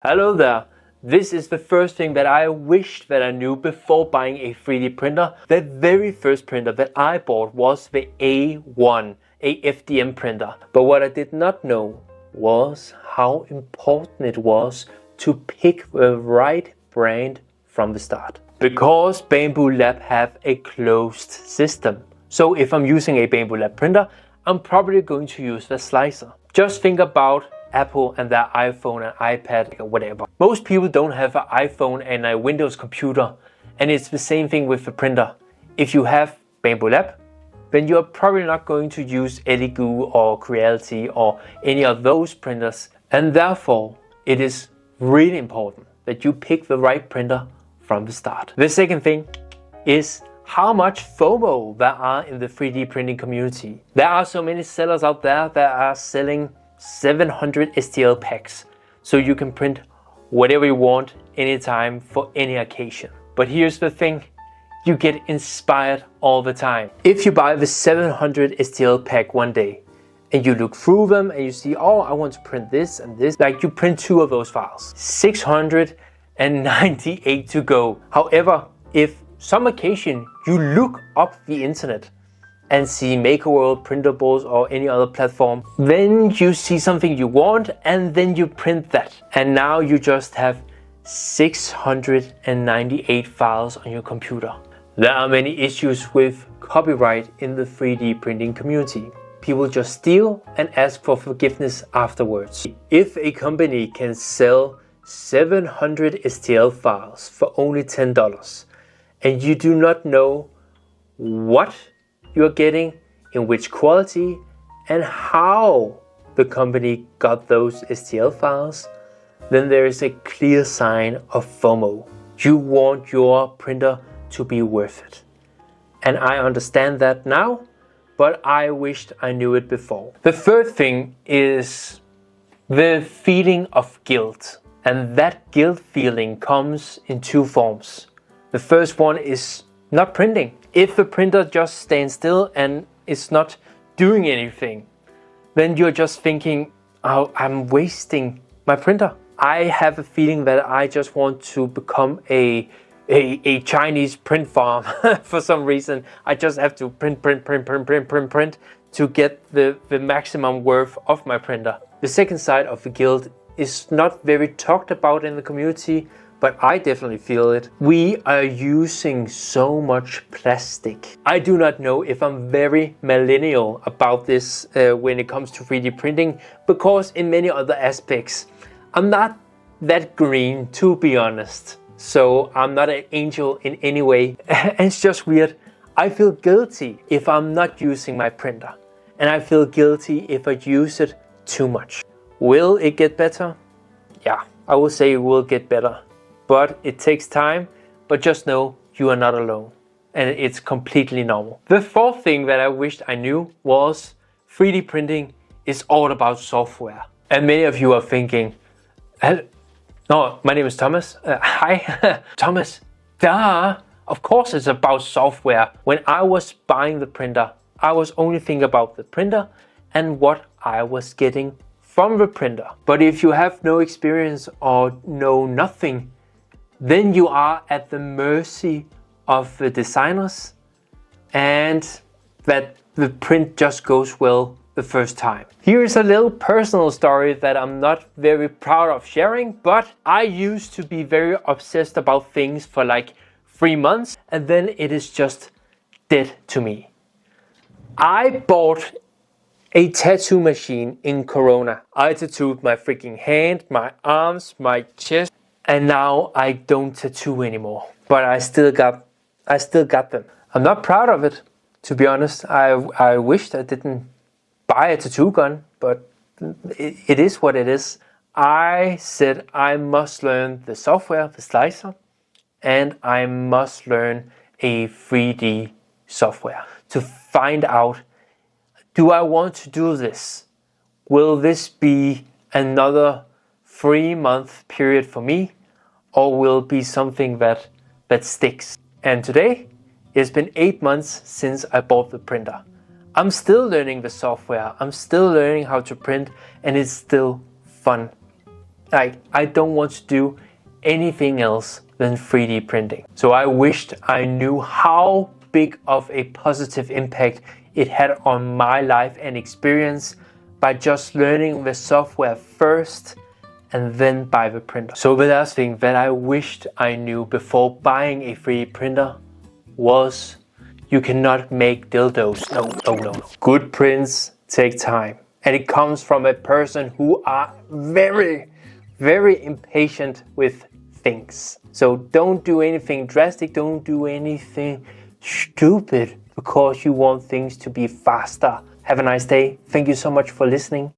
Hello there. This is the first thing that I wished that I knew before buying a 3D printer. The very first printer that I bought was the A1, a FDM printer. But what I did not know was how important it was to pick the right brand from the start. Because Bambu Lab have a closed system. So if I'm using a Bambu Lab printer, I'm probably going to use the slicer. Just think about Apple and their iPhone and iPad or whatever. Most people don't have an iPhone and a Windows computer, and it's the same thing with the printer. If you have Bambu Lab, then you're probably not going to use Elegoo or Creality or any of those printers, and therefore it is really important that you pick the right printer from the start. The second thing is how much FOMO there are in the 3D printing community. There are so many sellers out there that are selling 700 STL packs, so you can print whatever you want anytime for any occasion. But here's the thing, you get inspired all the time. If you buy the 700 STL pack one day and you look through them and you see, oh, I want to print this and this, like you print 2 of those files, 698 to go. However, if some occasion you look up the internet and see MakerWorld, Printables or any other platform, then you see something you want and then you print that. And now you just have 698 files on your computer. There are many issues with copyright in the 3D printing community. People just steal and ask for forgiveness afterwards. If a company can sell 700 STL files for only $10 and you do not know what you're getting, in which quality, and how the company got those STL files, then there is a clear sign of FOMO. You want your printer to be worth it. And I understand that now, but I wished I knew it before. The third thing is the feeling of guilt. And that guilt feeling comes in 2 forms. The first one is not printing. If the printer just stands still and is not doing anything, then you're just thinking, oh, I'm wasting my printer. I have a feeling that I just want to become a Chinese print farm for some reason. I just have to print to get the maximum worth of my printer. The second side of the guilt is not very talked about in the community, but I definitely feel it. We are using so much plastic. I do not know if I'm very millennial about this when it comes to 3D printing, because in many other aspects, I'm not that green, to be honest. So I'm not an angel in any way. And it's just weird. I feel guilty if I'm not using my printer. And I feel guilty if I use it too much. Will it get better? Yeah, I will say it will get better. But it takes time, but just know you are not alone. And it's completely normal. The fourth thing that I wished I knew was 3D printing is all about software. And many of you are thinking, no, my name is Thomas. Hi, Thomas. Duh, of course it's about software. When I was buying the printer, I was only thinking about the printer and what I was getting from the printer. But if you have no experience or know nothing, then you are at the mercy of the designers and that the print just goes well the first time. Here is a little personal story that I'm not very proud of sharing, but I used to be very obsessed about things for like 3 months and then it is just dead to me. I bought a tattoo machine in Corona. I tattooed my freaking hand, my arms, my chest, and now I don't tattoo anymore. But I still got them. I'm not proud of it, to be honest. I wished I didn't buy a tattoo gun, but it is what it is. I said I must learn the software, the slicer, and I must learn a 3D software to find out, do I want to do this? Will this be another 3-month period for me, or will it be something that sticks? And today, it's been 8 months since I bought the printer. I'm still learning the software, I'm still learning how to print, and it's still fun. Like, I don't want to do anything else than 3D printing. So I wished I knew how big of a positive impact it had on my life and experience by just learning the software first and then buy the printer. So the last thing that I wished I knew before buying a 3D printer was you cannot make dildos. No. Good prints take time. And it comes from a person who are very, very impatient with things. So don't do anything drastic, don't do anything stupid because you want things to be faster. Have a nice day. Thank you so much for listening.